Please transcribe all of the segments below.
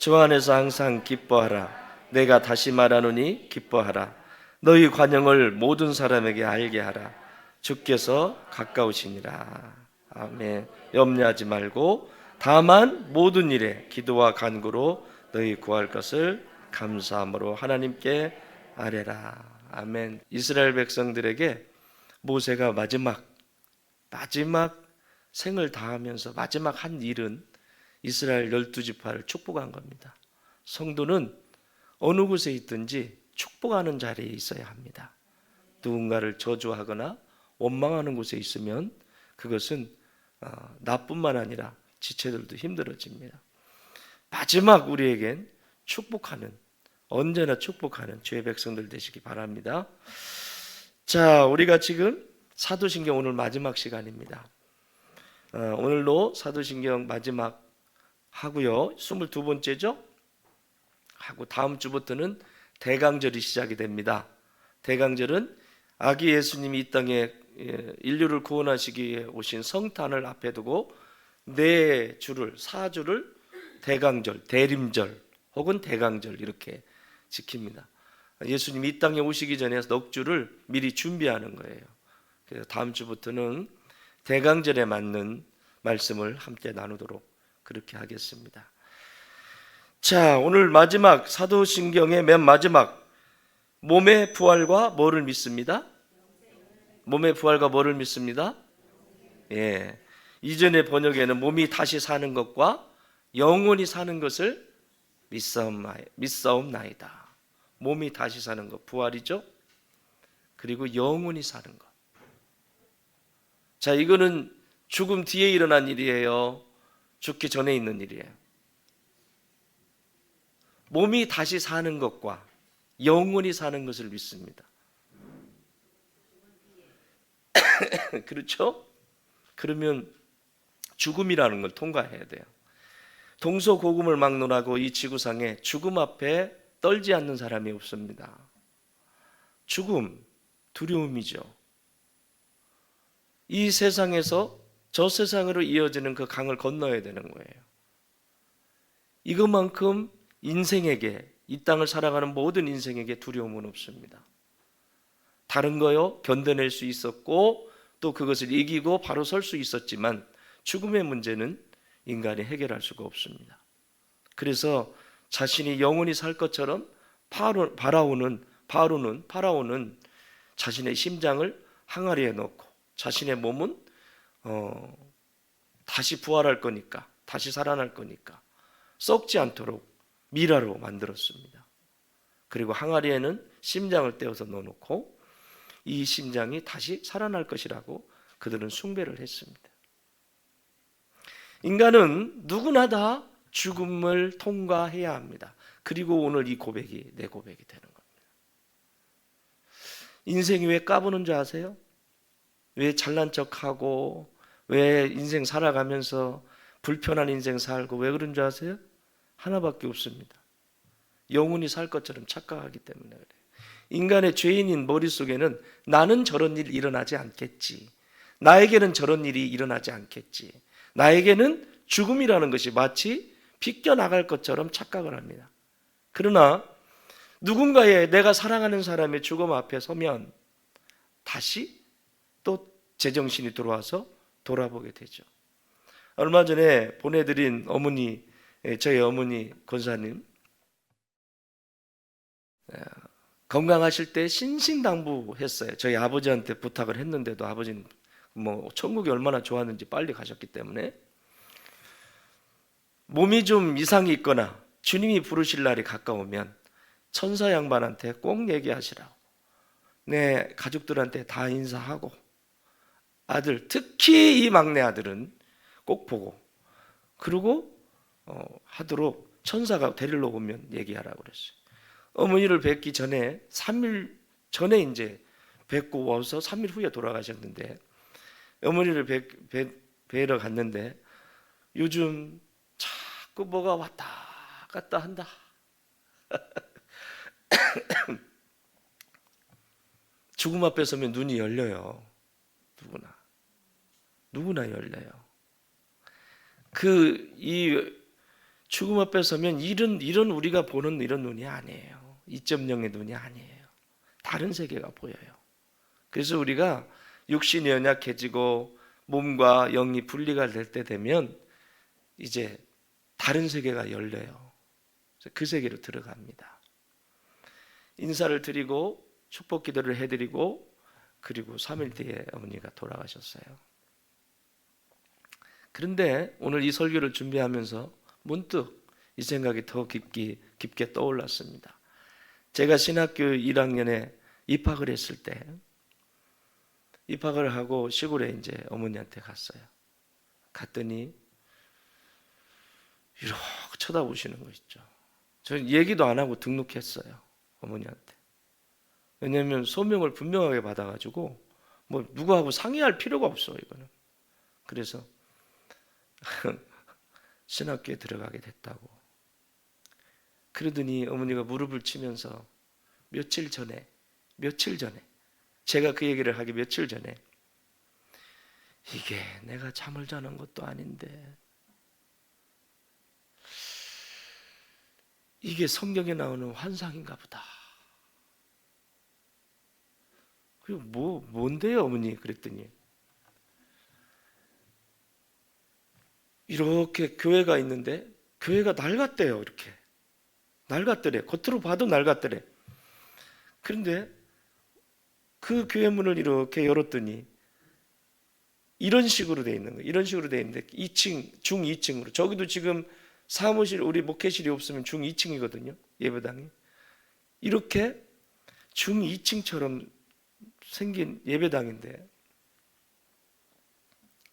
주 안에서 항상 기뻐하라. 내가 다시 말하노니 기뻐하라. 너희 관용을 모든 사람에게 알게 하라. 주께서 가까우시니라. 아멘. 염려하지 말고 다만 모든 일에 기도와 간구로 너희 구할 것을 감사함으로 하나님께 아뢰라. 아멘. 이스라엘 백성들에게 모세가 마지막 생을 다하면서 마지막 한 일은 이스라엘 12지파를 축복한 겁니다. 성도는 어느 곳에 있든지 축복하는 자리에 있어야 합니다. 누군가를 저주하거나 원망하는 곳에 있으면 그것은 나뿐만 아니라 지체들도 힘들어집니다. 마지막 우리에겐 축복하는, 언제나 축복하는 주의 백성들 되시기 바랍니다. 자, 우리가 지금 사도신경 오늘 마지막 시간입니다. 오늘로 사도신경 마지막 하고요. 22번째죠? 하고 다음 주부터는 대강절이 시작이 됩니다. 대강절은 아기 예수님이 이 땅에 인류를 구원하시기 위해 오신 성탄을 앞에 두고 네 주를, 4주를 대강절, 대림절 혹은 대강절 이렇게 지킵니다. 예수님이 이 땅에 오시기 전에 넉 주를 미리 준비하는 거예요. 그래서 다음 주부터는 대강절에 맞는 말씀을 함께 나누도록 그렇게 하겠습니다. 자, 오늘 마지막 사도신경의 맨 마지막 몸의 부활과 뭐를 믿습니다? 몸의 부활과 뭐를 믿습니다? 예. 이전의 번역에는 몸이 다시 사는 것과 영원히 사는 것을 믿사옵나이다. 몸이 다시 사는 것, 부활이죠. 그리고 영원히 사는 것. 자, 이거는 죽음 뒤에 일어난 일이에요? 죽기 전에 있는 일이에요? 몸이 다시 사는 것과 영원히 사는 것을 믿습니다. 그렇죠? 그러면 죽음이라는 걸 통과해야 돼요. 동서고금을 막론하고 이 지구상에 죽음 앞에 떨지 않는 사람이 없습니다. 죽음, 두려움이죠. 이 세상에서 저 세상으로 이어지는 그 강을 건너야 되는 거예요. 이것만큼 인생에게, 이 땅을 살아가는 모든 인생에게 두려움은 없습니다. 다른 거요, 견뎌낼 수 있었고 또 그것을 이기고 바로 설 수 있었지만 죽음의 문제는 인간이 해결할 수가 없습니다. 그래서 자신이 영원히 살 것처럼 파라오는 자신의 심장을 항아리에 넣고 자신의 몸은 다시 부활할 거니까, 다시 살아날 거니까 썩지 않도록 미라로 만들었습니다. 그리고 항아리에는 심장을 떼어서 넣어놓고 이 심장이 다시 살아날 것이라고 그들은 숭배를 했습니다. 인간은 누구나 다 죽음을 통과해야 합니다. 그리고 오늘 이 고백이 내 고백이 되는 겁니다. 인생이 왜 까부는 줄 아세요? 왜 잘난 척하고 왜 인생 살아가면서 불편한 인생 살고 왜 그런 줄 아세요? 하나밖에 없습니다. 영원히 살 것처럼 착각하기 때문에 그래요. 인간의 죄인인 머릿속에는 나는 저런 일이 일어나지 않겠지, 나에게는 저런 일이 일어나지 않겠지, 나에게는 죽음이라는 것이 마치 비껴나갈 것처럼 착각을 합니다. 그러나 누군가의, 내가 사랑하는 사람의 죽음 앞에 서면 다시 또 제정신이 들어와서 돌아보게 되죠. 얼마 전에 보내드린 어머니, 저희 어머니 권사님 건강하실 때 신신당부했어요. 저희 아버지한테 부탁을 했는데도 아버지는 천국이 얼마나 좋았는지 빨리 가셨기 때문에 몸이 좀 이상이 있거나 주님이 부르실 날이 가까우면 천사 양반한테 꼭 얘기하시라고, 내 가족들한테 다 인사하고 아들, 특히 이 막내 아들은 꼭 보고 그러고 하도록 천사가 데리러 오면 얘기하라고 그랬어요. 어머니를 뵙기 전에 3일 전에 이제 뵙고 와서 3일 후에 돌아가셨는데, 어머니를 뵈러 갔는데 요즘 자꾸 뭐가 왔다 갔다 한다. 죽음 앞에 서면 눈이 열려요. 누구나 열려요. 이 죽음 앞에 서면 이런 우리가 보는 이런 눈이 아니에요. 2.0의 눈이 아니에요. 다른 세계가 보여요. 그래서 우리가 육신이 연약해지고 몸과 영이 분리가 될 때 되면 이제 다른 세계가 열려요. 그 세계로 들어갑니다. 인사를 드리고 축복 기도를 해드리고 그리고 3일 뒤에 어머니가 돌아가셨어요. 그런데 오늘 이 설교를 준비하면서 문득 이 생각이 더 깊게 떠올랐습니다. 제가 신학교 1학년에 입학을 했을 때 입학을 하고 시골에 이제 어머니한테 갔어요. 갔더니 이렇게 쳐다보시는 거 있죠. 저는 얘기도 안 하고 등록했어요. 어머니한테. 왜냐하면 소명을 분명하게 받아가지고 뭐 누구하고 상의할 필요가 없어 이거는. 그래서 신학교에 들어가게 됐다고. 그러더니 어머니가 무릎을 치면서 며칠 전에 제가 그 얘기를 하기 며칠 전에 이게 내가 잠을 자는 것도 아닌데 이게 성경에 나오는 환상인가 보다. 그리고 뭔데요 어머니? 그랬더니 이렇게 교회가 있는데 교회가 낡았대요. 이렇게 낡았더래. 겉으로 봐도 낡았더래. 그런데 그 교회 문을 이렇게 열었더니 이런 식으로 돼 있는 거예요. 이런 식으로 돼 있는데 2층, 중 2층으로. 저기도 지금 사무실, 우리 목회실이 없으면 중 2층이거든요. 예배당이. 이렇게 중 2층처럼 생긴 예배당인데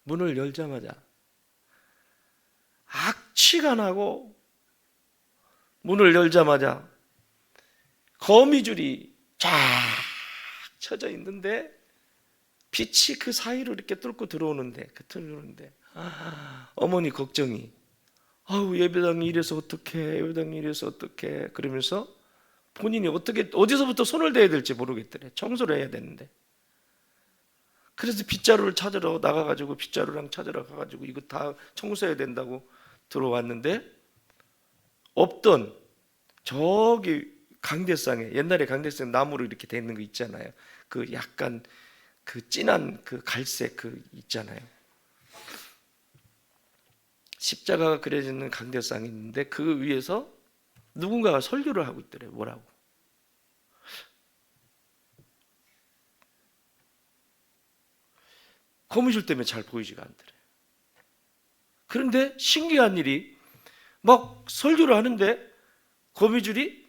문을 열자마자 악취가 나고 문을 열자마자 거미줄이 쫙 쳐져 있는데 빛이 그 사이로 이렇게 뚫고 들어오는데 어머니 걱정이 아우 예배당이 이래서 어떡해 예배당이 이래서 어떡해 그러면서 본인이 어디서부터 손을 대야 될지 모르겠더래. 청소를 해야 되는데. 그래서 빗자루를 찾으러 나가가지고 빗자루랑 찾으러 가가지고 이거 다 청소해야 된다고 들어왔는데 없던 저기 강대상에 옛날에 강대상 나무로 이렇게 돼 있는 거 있잖아요. 그 약간 그 진한 그 갈색 그 있잖아요. 십자가가 그려져 있는 강대상이 있는데 그 위에서 누군가가 설교를 하고 있더래요. 뭐라고? 거미줄 때문에 잘 보이지가 않더래요. 그런데 신기한 일이 막 설교를 하는데 거미줄이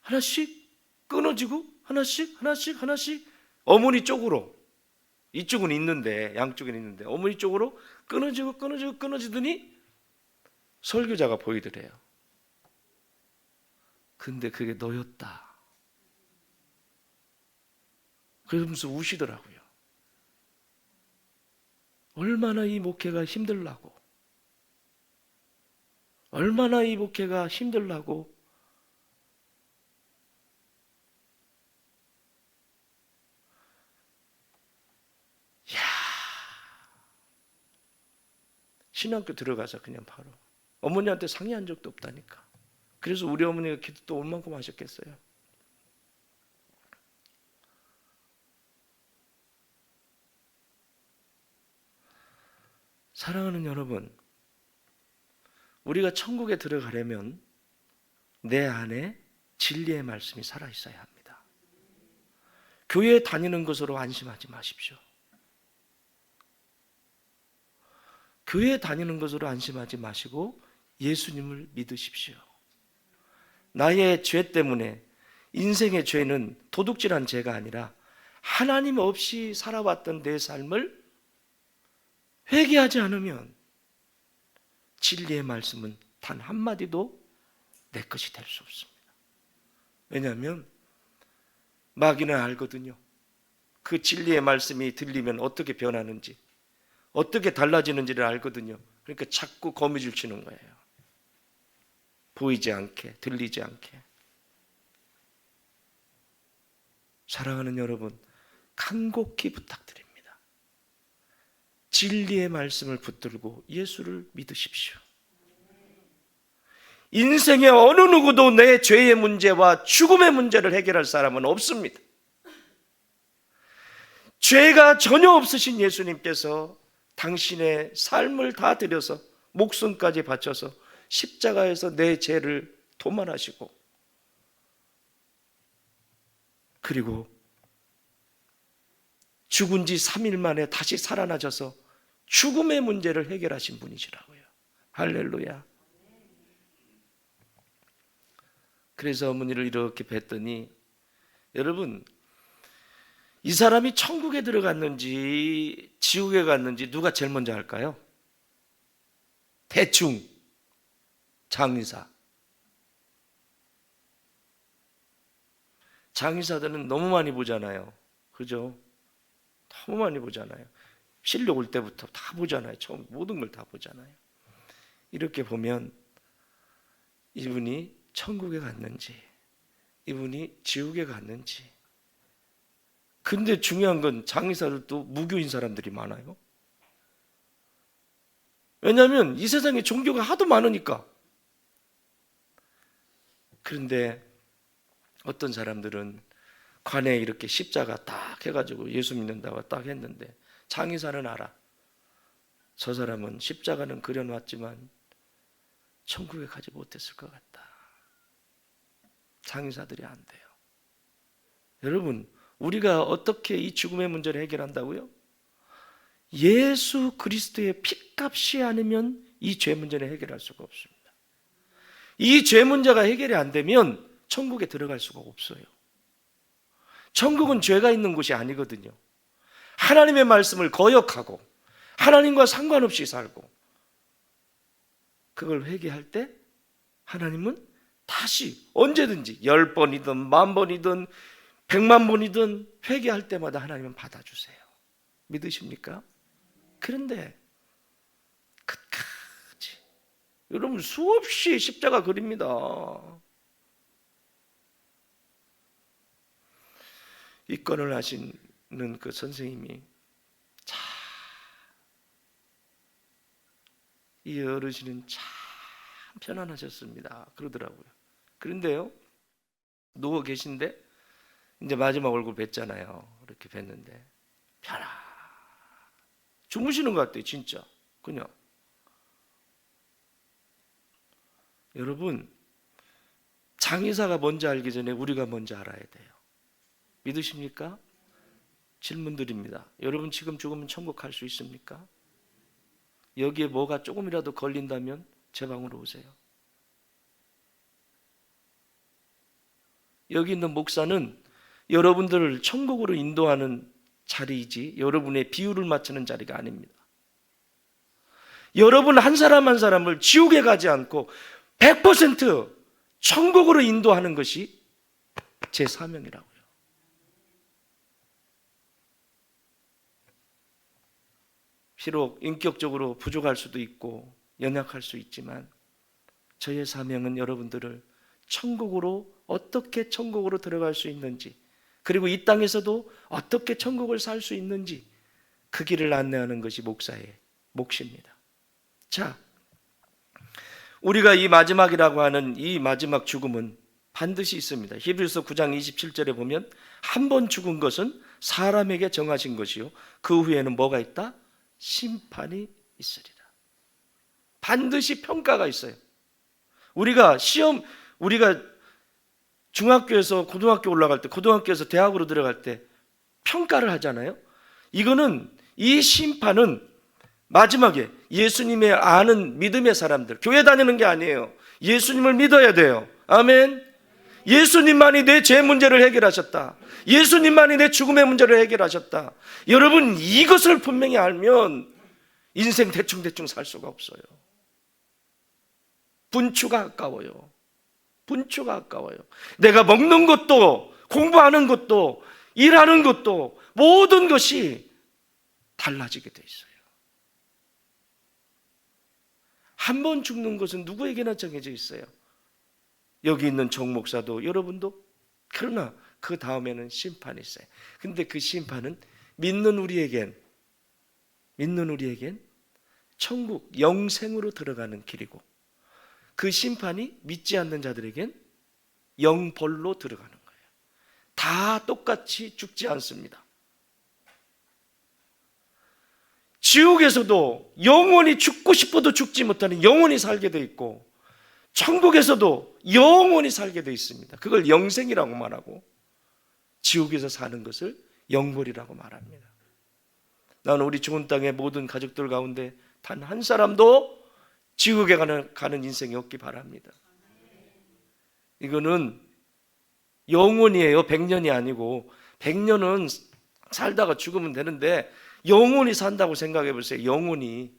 하나씩 끊어지고 하나씩 어머니 쪽으로 이쪽은 있는데 양쪽은 있는데 어머니 쪽으로 끊어지더니 설교자가 보이더래요. 근데 그게 너였다. 그러면서 우시더라고요. 얼마나 이 목회가 힘들라고. 얼마나 이 목회가 힘들라고. 야, 신학교 들어가서 그냥 바로 어머니한테 상의한 적도 없다니까. 그래서 우리 어머니가 기도 또 얼만큼 하셨겠어요. 사랑하는 여러분, 우리가 천국에 들어가려면 내 안에 진리의 말씀이 살아있어야 합니다. 교회 다니는 것으로 안심하지 마십시오. 교회 다니는 것으로 안심하지 마시고 예수님을 믿으십시오. 나의 죄 때문에 인생의 죄는 도둑질한 죄가 아니라 하나님 없이 살아왔던 내 삶을 회개하지 않으면 진리의 말씀은 단 한마디도 내 것이 될 수 없습니다. 왜냐하면 마귀는 알거든요. 그 진리의 말씀이 들리면 어떻게 변하는지, 어떻게 달라지는지를 알거든요. 그러니까 자꾸 거미줄 치는 거예요. 보이지 않게, 들리지 않게. 사랑하는 여러분, 간곡히 부탁드립니다. 진리의 말씀을 붙들고 예수를 믿으십시오. 인생의 어느 누구도 내 죄의 문제와 죽음의 문제를 해결할 사람은 없습니다. 죄가 전혀 없으신 예수님께서 당신의 삶을 다 들여서 목숨까지 바쳐서 십자가에서 내 죄를 도말하시고, 그리고 죽은 지 3일 만에 다시 살아나셔서 죽음의 문제를 해결하신 분이시라고요. 할렐루야. 그래서 어머니를 이렇게 뵀더니, 여러분, 이 사람이 천국에 들어갔는지 지옥에 갔는지 누가 제일 먼저 할까요? 대충 장의사. 장의사들은 너무 많이 보잖아요. 그죠? 너무 많이 보잖아요. 실력 올 때부터 다 보잖아요. 처음 모든 걸 다 보잖아요. 이렇게 보면 이분이 천국에 갔는지 이분이 지옥에 갔는지. 근데 중요한 건 장의사들도 무교인 사람들이 많아요. 왜냐하면 이 세상에 종교가 하도 많으니까. 그런데 어떤 사람들은 관에 이렇게 십자가 딱 해가지고 예수 믿는다고 딱 했는데, 장의사는 알아. 저 사람은 십자가는 그려놨지만 천국에 가지 못했을 것 같다. 장의사들이 안 돼요. 여러분, 우리가 어떻게 이 죽음의 문제를 해결한다고요? 예수 그리스도의 피값이 아니면 이 죄 문제는 해결할 수가 없습니다. 이 죄 문제가 해결이 안 되면 천국에 들어갈 수가 없어요. 천국은 죄가 있는 곳이 아니거든요. 하나님의 말씀을 거역하고 하나님과 상관없이 살고, 그걸 회개할 때 하나님은 다시 언제든지 10번이든 10,000번이든 100,000번이든 회개할 때마다 하나님은 받아주세요. 믿으십니까? 그런데 끝까지 여러분 수없이 십자가 그립니다. 입건을 하시는 그 선생님이 참, 이 어르신은 참 편안하셨습니다 그러더라고요. 그런데요, 누워 계신데 이제 마지막 얼굴 뵀잖아요. 이렇게 뵀는데 주무시는 것 같아요. 진짜 그냥. 여러분, 장의사가 뭔지 알기 전에 우리가 뭔지 알아야 돼요. 믿으십니까? 질문 드립니다. 여러분 지금 죽으면 천국 갈 수 있습니까? 여기에 뭐가 조금이라도 걸린다면 제 방으로 오세요. 여기 있는 목사는 여러분들을 천국으로 인도하는 자리이지 여러분의 비율을 맞추는 자리가 아닙니다. 여러분 한 사람 한 사람을 지옥에 가지 않고 100% 천국으로 인도하는 것이 제 사명이라고요. 비록 인격적으로 부족할 수도 있고 연약할 수 있지만 저의 사명은 여러분들을 천국으로, 어떻게 천국으로 들어갈 수 있는지, 그리고 이 땅에서도 어떻게 천국을 살 수 있는지 그 길을 안내하는 것이 목사의 몫입니다. 자, 우리가 이 마지막이라고 하는 이 마지막 죽음은 반드시 있습니다. 히브리서 9장 27절에 보면 한 번 죽은 것은 사람에게 정하신 것이요 그 후에는 뭐가 있다? 심판이 있으리라. 반드시 평가가 있어요. 우리가 중학교에서 고등학교 올라갈 때, 고등학교에서 대학으로 들어갈 때 평가를 하잖아요. 이거는, 이 심판은 마지막에 예수님의 아는 믿음의 사람들, 교회 다니는 게 아니에요. 예수님을 믿어야 돼요. 아멘. 예수님만이 내 죄 문제를 해결하셨다. 예수님만이 내 죽음의 문제를 해결하셨다. 여러분, 이것을 분명히 알면 인생 대충대충 살 수가 없어요. 분추가 아까워요. 분추가 아까워요. 내가 먹는 것도, 공부하는 것도, 일하는 것도, 모든 것이 달라지게 돼 있어요. 한 번 죽는 것은 누구에게나 정해져 있어요. 여기 있는 정 목사도, 여러분도. 그러나 그 다음에는 심판이 있어요. 근데 그 심판은 믿는 우리에겐 천국 영생으로 들어가는 길이고, 그 심판이 믿지 않는 자들에겐 영벌로 들어가는 거예요. 다 똑같이 죽지 않습니다. 지옥에서도 영원히 죽고 싶어도 죽지 못하는 영원히 살게 돼 있고, 천국에서도 영원히 살게 돼 있습니다. 그걸 영생이라고 말하고, 지옥에서 사는 것을 영벌이라고 말합니다. 나는 우리 좋은 땅의 모든 가족들 가운데 단 한 사람도 지옥에 가는 인생이 없기 바랍니다. 이거는 영원이에요. 100년이 아니고. 100년은 살다가 죽으면 되는데 영원히 산다고 생각해 보세요. 영원히.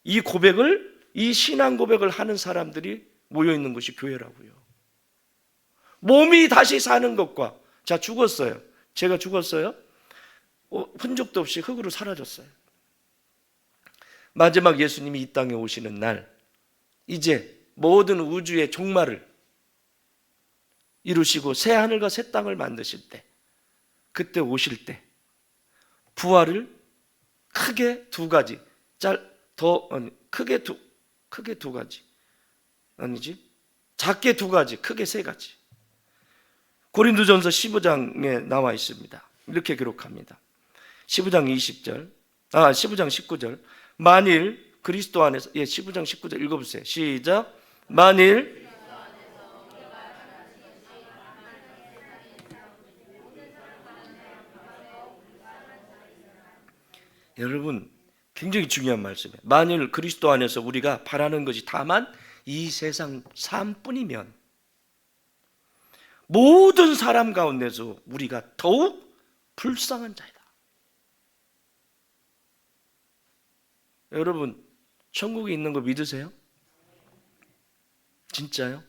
이 고백을, 이 신앙 고백을 하는 사람들이 모여 있는 것이 교회라고요. 몸이 다시 사는 것과, 자, 죽었어요. 제가 죽었어요. 흔적도 없이 흙으로 사라졌어요. 마지막 예수님이 이 땅에 오시는 날, 이제 모든 우주의 종말을 이루시고 새 하늘과 새 땅을 만드실 때, 그때 오실 때 부활을 크게 두 가지, 크게 두 가지, 아니지, 작게 두 가지, 크게 세 가지. 고린도전서 15장에 나와 있습니다. 이렇게 기록합니다. 15장 19절. 만일 그리스도 안에서, 15장 19절 읽어보세요. 시작. 만일 여러분, 굉장히 중요한 말씀이에요. 만일 그리스도 안에서 우리가 바라는 것이 다만 이 세상 삶뿐이면 모든 사람 가운데서 우리가 더욱 불쌍한 자이다. 여러분, 천국에 있는 거 믿으세요? 진짜요?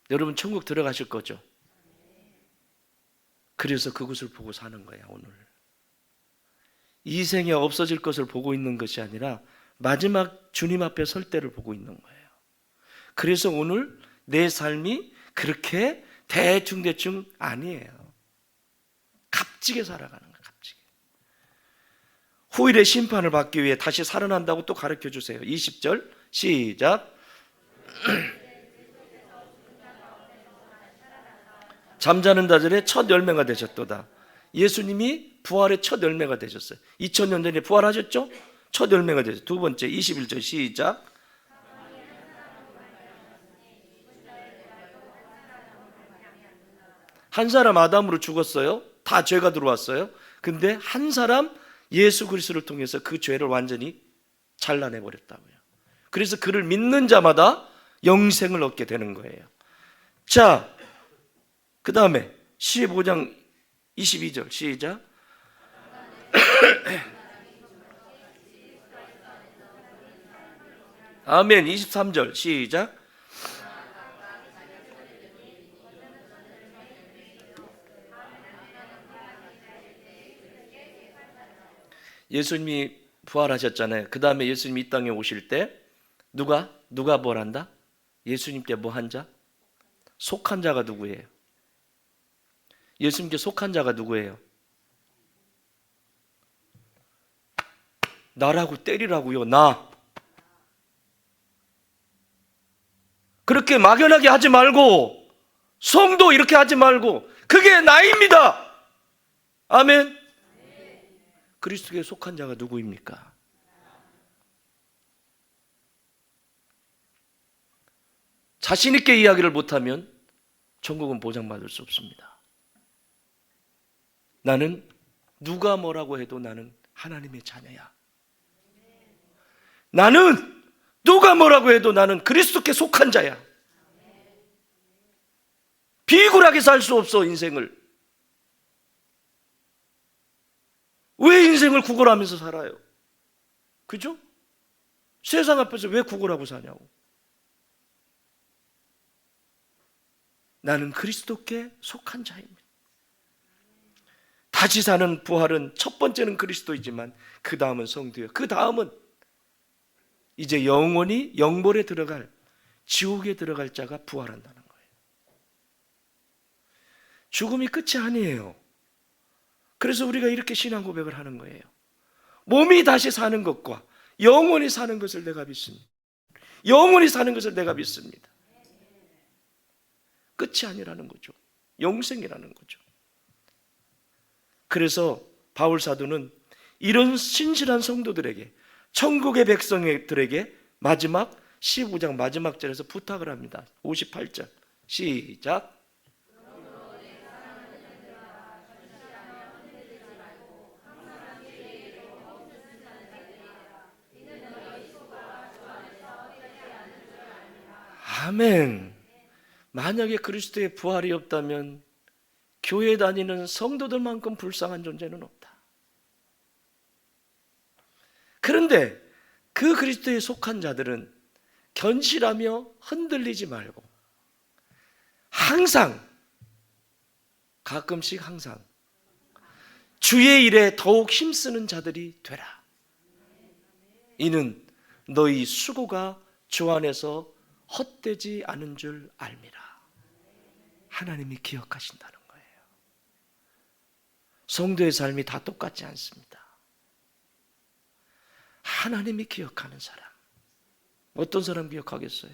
여러분, 천국 들어가실 거죠? 그래서 그것을 보고 사는 거야, 오늘. 이 생에 없어질 것을 보고 있는 것이 아니라 마지막 주님 앞에 설 때를 보고 있는 거예요. 그래서 오늘 내 삶이 그렇게 대충 아니에요. 값지게 살아가는 거예요. 값지게. 후일의 심판을 받기 위해 다시 살아난다고 또 가르쳐 주세요. 20절 시작. 잠자는 자들의 첫 열매가 되셨도다. 예수님이 부활의 첫 열매가 되셨어요. 2000년 전에 부활하셨죠? 첫 열매가 되셨어요. 두 번째 21절 시작. 한 사람 아담으로 죽었어요. 다 죄가 들어왔어요. 근데 한 사람 예수 그리스도를 통해서 그 죄를 완전히 잘라내 버렸다고요. 그래서 그를 믿는 자마다 영생을 얻게 되는 거예요. 자, 그 다음에 15장 22절 시작. 아멘. 23절 시작. 예수님이 부활하셨잖아요. 그 다음에 예수님이 이 땅에 오실 때 누가 뭘 한다? 예수님 때 뭐 한 자? 속한 자가 누구예요? 예수님께 속한 자가 누구예요? 나라고 때리라고요. 나. 그렇게 막연하게 하지 말고, 성도 이렇게 하지 말고, 그게 나입니다. 아멘. 그리스도에 속한 자가 누구입니까? 자신 있게 이야기를 못하면 천국은 보장받을 수 없습니다. 나는 누가 뭐라고 해도 나는 하나님의 자녀야. 나는 누가 뭐라고 해도 나는 그리스도께 속한 자야. 비굴하게 살 수 없어, 인생을. 왜 인생을 구걸하면서 살아요? 그죠? 세상 앞에서 왜 구걸하고 사냐고. 나는 그리스도께 속한 자입니다. 다시 사는 부활은 첫 번째는 그리스도이지만 그 다음은 성도예요. 그 다음은 이제 영원히 영벌에 들어갈, 지옥에 들어갈 자가 부활한다는 거예요. 죽음이 끝이 아니에요. 그래서 우리가 이렇게 신앙 고백을 하는 거예요. 몸이 다시 사는 것과 영원히 사는 것을 내가 믿습니다. 영원히 사는 것을 내가 믿습니다. 끝이 아니라는 거죠. 영생이라는 거죠. 그래서 바울 사도는 이런 신실한 성도들에게, 천국의 백성들에게 마지막 15장 마지막 절에서 부탁을 합니다. 58절 시작. 아멘. 만약에 그리스도의 부활이 없다면 교회 다니는 성도들만큼 불쌍한 존재는 없다. 그런데 그 그리스도에 속한 자들은 견실하며 흔들리지 말고 항상, 가끔씩 항상 주의 일에 더욱 힘쓰는 자들이 되라. 이는 너희 수고가 주 안에서 헛되지 않은 줄 알미라. 하나님이 기억하신다는 거예요. 성도의 삶이 다 똑같지 않습니다. 하나님이 기억하는 사람. 어떤 사람 기억하겠어요?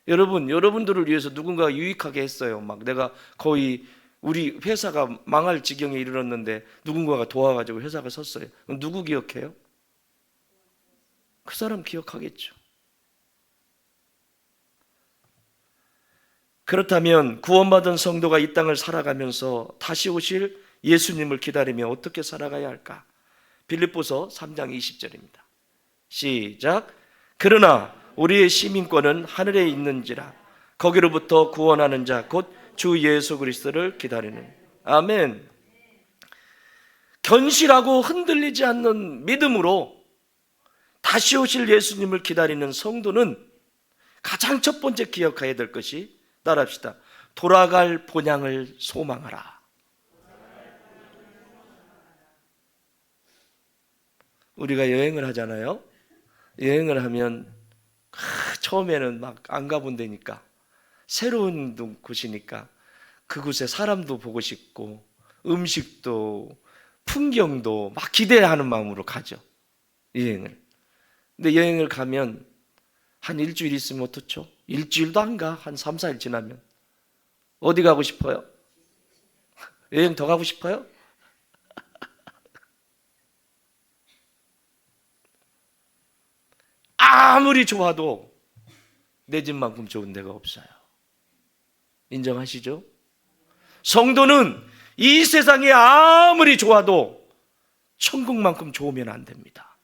여러분들을 위해서 누군가 유익하게 했어요. 막 내가 거의 우리 회사가 망할 지경에 이르렀는데 누군가가 도와가지고 회사가 섰어요. 그럼 누구 기억해요? 그 사람 기억하겠죠. 그렇다면 구원받은 성도가 이 땅을 살아가면서 다시 오실 예수님을 기다리며 어떻게 살아가야 할까? 빌립보서 3장 20절입니다. 시작. 그러나 우리의 시민권은 하늘에 있는지라 거기로부터 구원하는 자 곧 주 예수 그리스도를 기다리는. 아멘. 견실하고 흔들리지 않는 믿음으로 다시 오실 예수님을 기다리는 성도는 가장 첫 번째 기억해야 될 것이, 따라합시다, 돌아갈 본향을 소망하라. 우리가 여행을 하잖아요. 여행을 하면 처음에는 막 안 가본 데니까, 새로운 곳이니까 그곳에 사람도 보고 싶고 음식도 풍경도 막 기대하는 마음으로 가죠, 여행을. 근데 여행을 가면 한 일주일 있으면 어떻죠? 일주일도 안 가. 한 3, 4일 지나면 어디 가고 싶어요? 여행 더 가고 싶어요? 아무리 좋아도 내 집만큼 좋은 데가 없어요. 인정하시죠? 성도는 이 세상이 아무리 좋아도 천국만큼 좋으면 안 됩니다.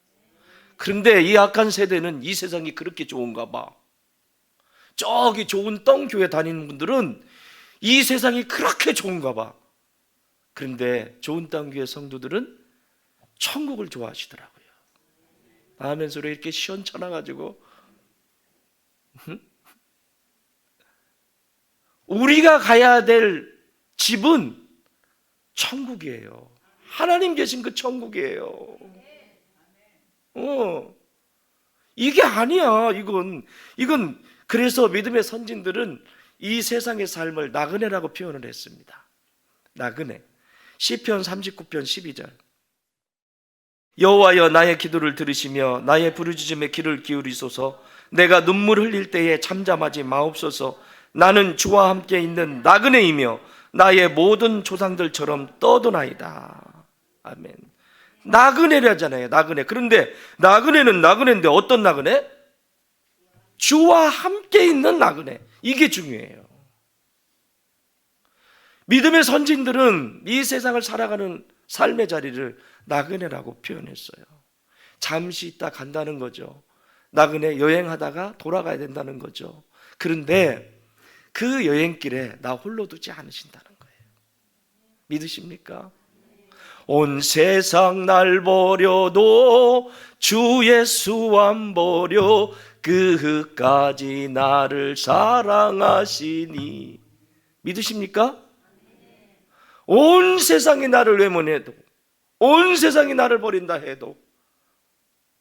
그런데 이 악한 세대는 이 세상이 그렇게 좋은가 봐. 저기 좋은 떵교회 다니는 분들은 이 세상이 그렇게 좋은가 봐. 그런데 좋은 떵교회 성도들은 천국을 좋아하시더라고요. 아멘 소리 이렇게 시원찮아가지고. 우리가 가야 될 집은 천국이에요. 하나님 계신 그 천국이에요. 이게 아니야. 이건 그래서 믿음의 선진들은 이 세상의 삶을 나그네라고 표현을 했습니다. 나그네. 시편 39편 12절. 여호와여 나의 기도를 들으시며 나의 부르짖음에 귀를 기울이소서. 내가 눈물 흘릴 때에 잠잠하지 마옵소서. 나는 주와 함께 있는 나그네이며 나의 모든 조상들처럼 떠도나이다. 아멘. 나그네라잖아요. 나그네. 그런데 나그네는 나그네인데 어떤 나그네? 주와 함께 있는 나그네. 이게 중요해요. 믿음의 선진들은 이 세상을 살아가는 삶의 자리를 나그네라고 표현했어요. 잠시 있다 간다는 거죠. 나그네 여행하다가 돌아가야 된다는 거죠. 그런데 그 여행길에 나 홀로 두지 않으신다는 거예요. 믿으십니까? 온 세상 날 버려도 주 예수 안 버려 그까지 나를 사랑하시니. 믿으십니까? 온 세상이 나를 외면해도, 온 세상이 나를 버린다 해도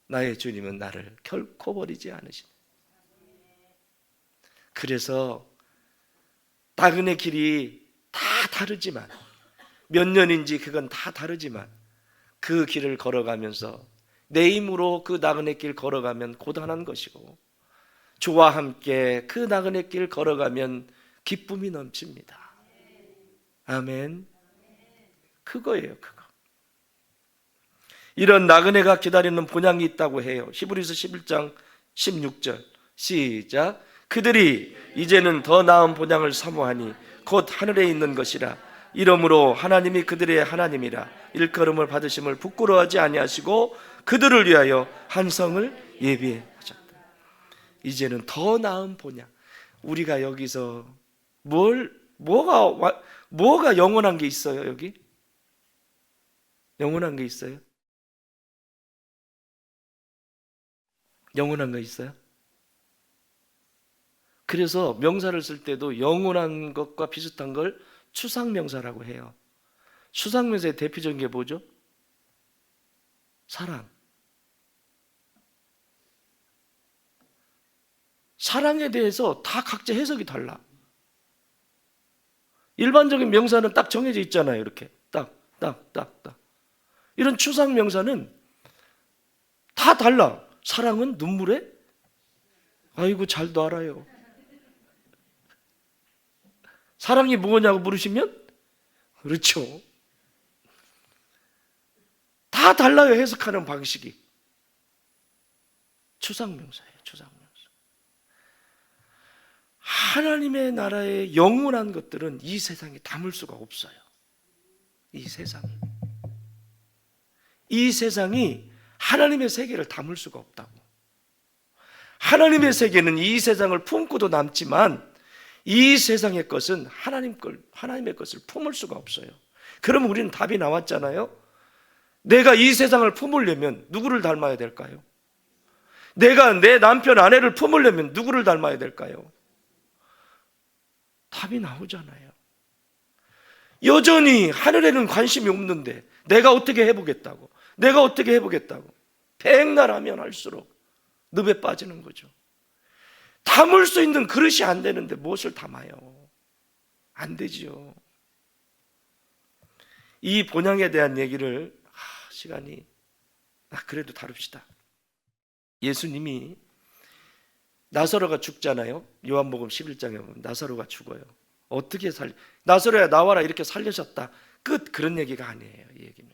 나의 주님은 나를 결코 버리지 않으시네. 그래서 나그네 길이 다 다르지만, 몇 년인지 그건 다 다르지만 그 길을 걸어가면서 내 힘으로 그 나그네 길 걸어가면 고단한 것이고, 주와 함께 그 나그네 길 걸어가면 기쁨이 넘칩니다. 아멘. 그거예요, 그거. 이런 나그네가 기다리는 본향이 있다고 해요. 히브리서 11장 16절 시작. 그들이 이제는 더 나은 본향을 사모하니 곧 하늘에 있는 것이라. 이러므로 하나님이 그들의 하나님이라 일컬음을 받으심을 부끄러워하지 아니하시고 그들을 위하여 한 성을 예비하셨다. 이제는 더 나은 본향. 우리가 여기서 뭐가 영원한 게 있어요? 여기 영원한 게 있어요? 영원한 거 있어요? 그래서 명사를 쓸 때도 영원한 것과 비슷한 걸 추상명사라고 해요. 추상명사의 대표적인 게 뭐죠? 사랑. 사랑에 대해서 다 각자 해석이 달라. 일반적인 명사는 딱 정해져 있잖아요. 이렇게 딱. 이런 추상명사는 다 달라. 사랑은 눈물에? 아이고 잘도 알아요. 사랑이 뭐냐고 물으시면 그렇죠. 다 달라요. 해석하는 방식이. 추상명사예요. 추상명사. 하나님의 나라의 영원한 것들은 이 세상에 담을 수가 없어요. 이 세상이 하나님의 세계를 담을 수가 없다고. 하나님의 세계는 이 세상을 품고도 남지만 이 세상의 것은 하나님의 것을 품을 수가 없어요. 그럼 우리는 답이 나왔잖아요. 내가 이 세상을 품으려면 누구를 닮아야 될까요? 내가 내 남편, 아내를 품으려면 누구를 닮아야 될까요? 답이 나오잖아요. 여전히 하늘에는 관심이 없는데 내가 어떻게 해보겠다고 백날 하면 할수록 늪에 빠지는 거죠. 담을 수 있는 그릇이 안 되는데 무엇을 담아요? 안 되지요. 이 본향에 대한 얘기를 시간이 그래도 다룹시다. 예수님이 나사로가 죽잖아요. 요한복음 11장에 보면 나사로가 죽어요. 어떻게 나사로야 나와라 이렇게 살려셨다. 끝. 그런 얘기가 아니에요. 이 얘기는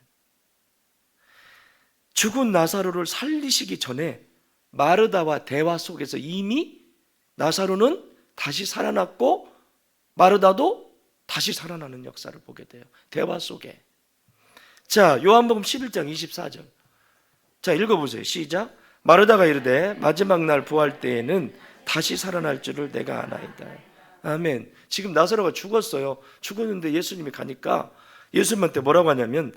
죽은 나사로를 살리시기 전에 마르다와 대화 속에서 이미 나사로는 다시 살아났고 마르다도 다시 살아나는 역사를 보게 돼요. 대화 속에. 자, 요한복음 11장 24절. 자, 읽어보세요. 시작. 마르다가 이르되 마지막 날 부활 때에는 다시 살아날 줄을 내가 아나이다. 아멘. 지금 나사로가 죽었어요. 죽었는데 예수님이 가니까 예수님한테 뭐라고 하냐면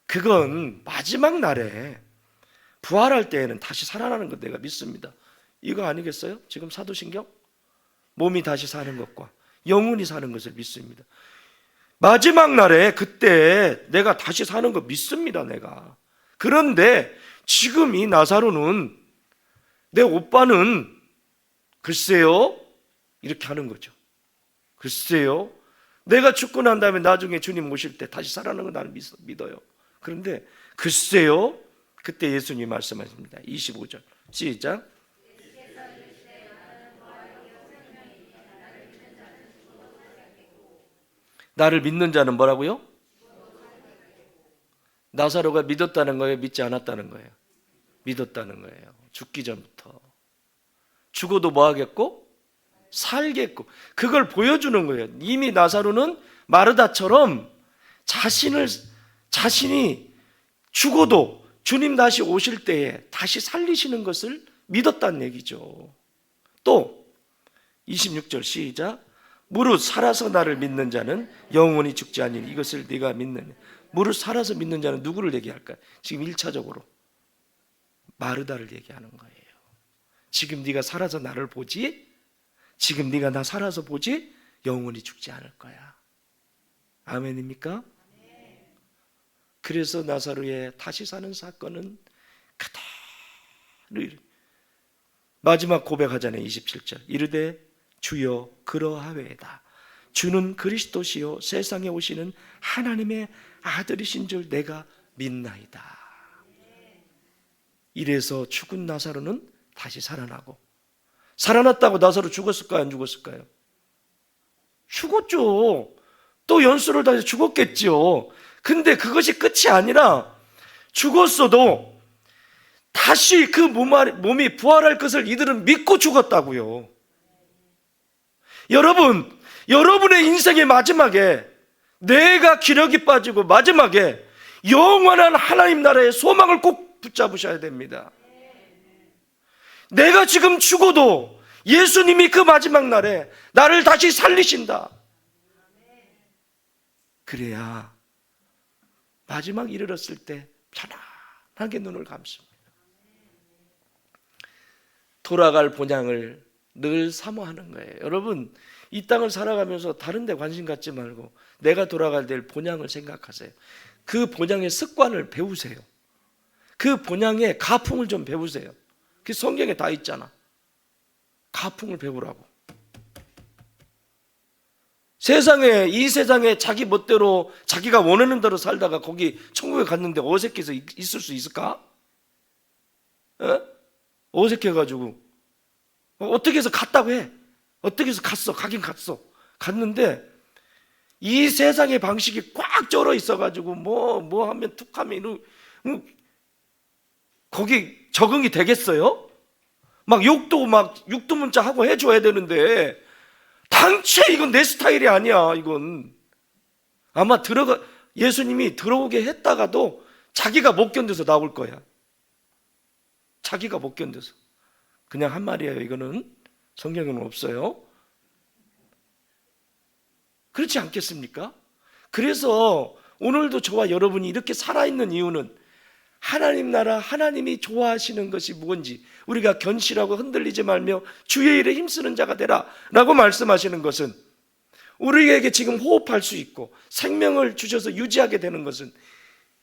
그건 마지막 날에 부활할 때에는 다시 살아나는 것 내가 믿습니다. 이거 아니겠어요? 지금 사도신경? 몸이 다시 사는 것과 영혼이 사는 것을 믿습니다. 마지막 날에 그때 내가 다시 사는 거 믿습니다. 내가. 그런데 지금 이 나사로는 내 오빠는 글쎄요 이렇게 하는 거죠. 글쎄요 내가 죽고 난 다음에 나중에 주님 오실 때 다시 살아나는 거 나는 믿어요. 그런데 글쎄요 그때 예수님이 말씀하십니다. 25절 시작. 나를 믿는 자는 뭐라고요? 나사로가 믿었다는 거예요? 믿지 않았다는 거예요? 믿었다는 거예요. 죽기 전부터. 죽어도 뭐 하겠고? 살겠고. 그걸 보여주는 거예요. 이미 나사로는 마르다처럼 자신이 죽어도 주님 다시 오실 때에 다시 살리시는 것을 믿었다는 얘기죠. 또 26절 시작. 무릇 살아서 나를 믿는 자는 영원히 죽지 아니니 이것을 네가 믿느냐. 무릇 살아서 믿는 자는 누구를 얘기할까요? 지금 1차적으로 마르다를 얘기하는 거예요. 지금 네가 살아서 나를 보지? 지금 네가 나 살아서 보지? 영원히 죽지 않을 거야. 아멘입니까? 그래서 나사로의 다시 사는 사건은 그대로 마지막 고백하잖아요. 27절 이르되 주여 그러하외다. 주는 그리스도시요 세상에 오시는 하나님의 아들이신 줄 내가 믿나이다. 이래서 죽은 나사로는 다시 살아나고, 살아났다고 나사로 죽었을까요? 안 죽었을까요? 죽었죠. 또 연수를 다시 죽었겠죠. 근데 그것이 끝이 아니라 죽었어도 다시 그 몸이 부활할 것을 이들은 믿고 죽었다고요. 여러분, 여러분의 인생의 마지막에 내가 기력이 빠지고 마지막에 영원한 하나님 나라의 소망을 꼭 붙잡으셔야 됩니다. 내가 지금 죽어도 예수님이 그 마지막 날에 나를 다시 살리신다. 그래야 마지막 이르렀을 때 편안하게 눈을 감습니다. 돌아갈 본향을 늘 사모하는 거예요. 여러분, 이 땅을 살아가면서 다른 데 관심 갖지 말고 내가 돌아갈 될 본향을 생각하세요. 그 본향의 습관을 배우세요. 그 본향의 가풍을 좀 배우세요. 그 성경에 다 있잖아. 가풍을 배우라고. 이 세상에 자기 멋대로 자기가 원하는 대로 살다가 거기 천국에 갔는데 어색해서 있을 수 있을까? 어색해가지고 어떻게 해서 갔다고 해. 어떻게 해서 갔어. 가긴 갔어. 갔는데 이 세상의 방식이 꽉 쩔어 있어가지고 뭐 하면 툭 하면 거기 적응이 되겠어요? 막 욕도 육두문자 하고 해줘야 되는데 당최 이건 내 스타일이 아니야. 이건 아마 예수님이 들어오게 했다가도 자기가 못 견뎌서 나올 거야. 자기가 못 견뎌서. 그냥 한 말이에요. 이거는 성경에는 없어요. 그렇지 않겠습니까? 그래서 오늘도 저와 여러분이 이렇게 살아있는 이유는 하나님 나라, 하나님이 좋아하시는 것이 무엇인지 우리가 견실하고 흔들리지 말며 주의 일에 힘쓰는 자가 되라 라고 말씀하시는 것은, 우리에게 지금 호흡할 수 있고 생명을 주셔서 유지하게 되는 것은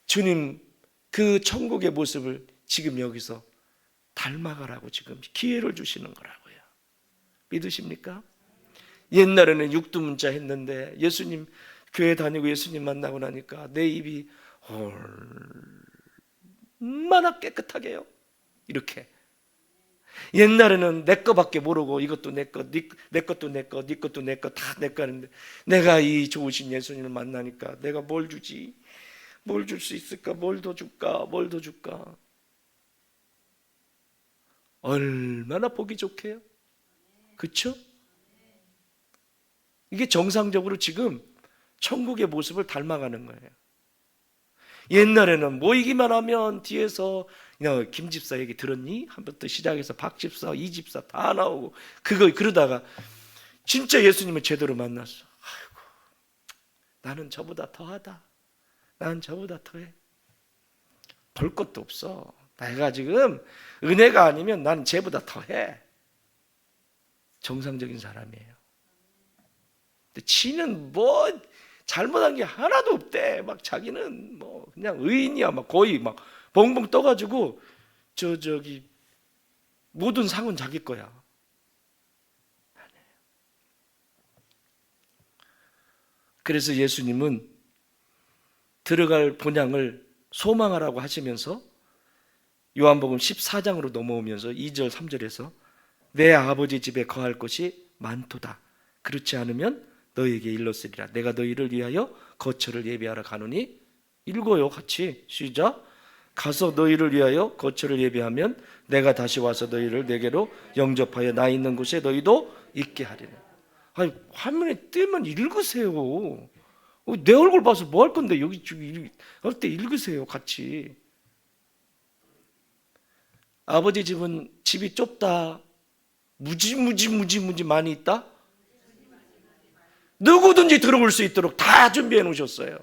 주님 그 천국의 모습을 지금 여기서 닮아가라고 지금 기회를 주시는 거라고요. 믿으십니까? 옛날에는 육두문자 했는데 예수님 교회 다니고 예수님 만나고 나니까 내 입이 얼마나 깨끗하게요. 이렇게. 옛날에는 내 거밖에 모르고 이것도 내 거, 내 것도 내 거, 네 것도 내 거, 다 내 거 하는데 내가 이 좋으신 예수님을 만나니까 내가 뭘 주지? 뭘 줄 수 있을까? 뭘 더 줄까? 뭘 더 줄까? 얼마나 보기 좋게요? 그렇죠? 이게 정상적으로 지금 천국의 모습을 닮아가는 거예요. 옛날에는 모이기만 하면 뒤에서 김 집사 얘기 들었니? 한부터 시작해서 박 집사, 이 집사 다 나오고 그러다가 진짜 예수님을 제대로 만났어. 아이고, 나는 저보다 더하다. 나는 저보다 더해. 볼 것도 없어. 내가 지금 은혜가 아니면 나는 쟤보다 더해. 정상적인 사람이에요. 근데 지는 잘못한 게 하나도 없대. 막 자기는 그냥 의인이야. 막 거의 막 벙벙 떠가지고 저기 모든 상은 자기 거야. 그래서 예수님은 들어갈 본향을 소망하라고 하시면서 요한복음 14장으로 넘어오면서 2절 3절에서 내 아버지 집에 거할 곳이 많도다. 그렇지 않으면 너희에게 일렀으리라. 내가 너희를 위하여 거처를 예비하러 가노니. 읽어요 같이. 시작. 가서 너희를 위하여 거처를 예비하면 내가 다시 와서 너희를 내게로 영접하여 나 있는 곳에 너희도 있게 하리라. 아니, 화면에 뜨면 읽으세요. 내 얼굴 봐서 뭐 할 건데 여기 할 때 읽으세요 같이. 아버지 집은 집이 좁다. 무지 많이 있다. 누구든지 들어올 수 있도록 다 준비해 놓으셨어요.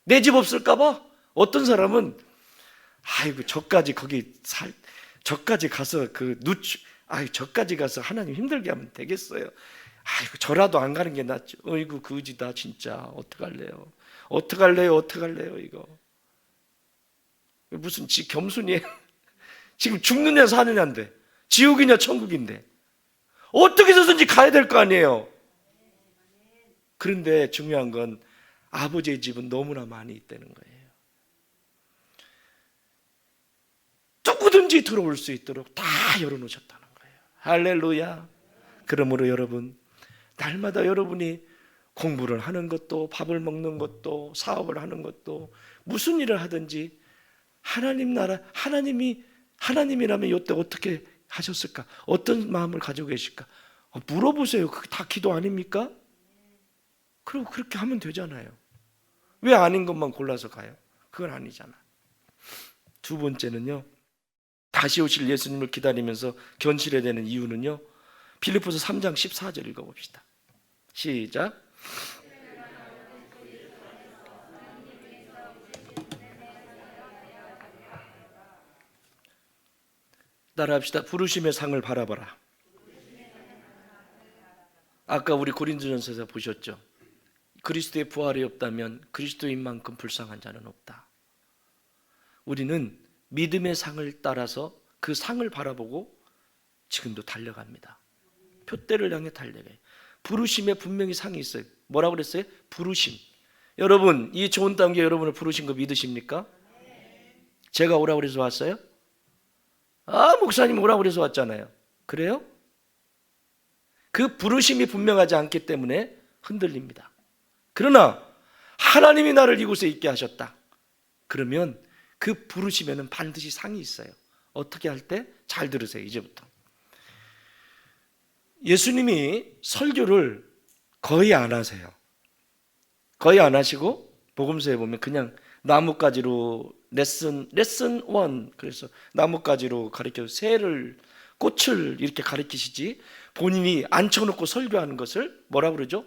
내 집 없을까 봐 어떤 사람은 아이고 저까지 가서 저까지 가서 하나님 힘들게 하면 되겠어요. 아이고 저라도 안 가는 게 낫죠. 어이구 그지 나 진짜 어떡할래요. 이거 무슨 겸손이에요. 지금 죽느냐 사느냐인데, 지옥이냐 천국인데 어떻게 해서든지 가야 될 거 아니에요. 그런데 중요한 건 아버지의 집은 너무나 많이 있다는 거예요. 누구든지 들어올 수 있도록 다 열어놓으셨다는 거예요. 할렐루야. 그러므로 여러분, 날마다 여러분이 공부를 하는 것도, 밥을 먹는 것도, 사업을 하는 것도, 무슨 일을 하든지 하나님 나라, 하나님이라면 이때 어떻게 하셨을까? 어떤 마음을 가지고 계실까? 물어보세요. 그게 다 기도 아닙니까? 그리고 그렇게 하면 되잖아요. 왜 아닌 것만 골라서 가요? 그건 아니잖아. 두 번째는요, 다시 오실 예수님을 기다리면서 견실해야 되는 이유는요, 빌립보서 3장 14절 읽어봅시다. 시작. 따라합시다. 부르심의 상을 바라봐라. 아까 우리 고린도전서에서 보셨죠? 그리스도의 부활이 없다면 그리스도인 만큼 불쌍한 자는 없다. 우리는 믿음의 상을 따라서 그 상을 바라보고 지금도 달려갑니다. 표대를 향해 달려가요. 부르심에 분명히 상이 있어요. 뭐라고 그랬어요? 부르심. 여러분, 이 좋은 단계 여러분을 부르신 거 믿으십니까? 제가 오라고 그래서 왔어요? 목사님 오라고 그래서 왔잖아요. 그래요? 그 부르심이 분명하지 않기 때문에 흔들립니다. 그러나 하나님이 나를 이곳에 있게 하셨다. 그러면 그 부르심에는 반드시 상이 있어요. 어떻게 할 때? 잘 들으세요. 이제부터. 예수님이 설교를 거의 안 하세요. 거의 안 하시고 복음서에 보면 그냥 나뭇가지로 레슨 1, 그래서 나뭇가지로 가르쳐서 새를, 꽃을 이렇게 가르치시지, 본인이 앉혀놓고 설교하는 것을 뭐라고 그러죠?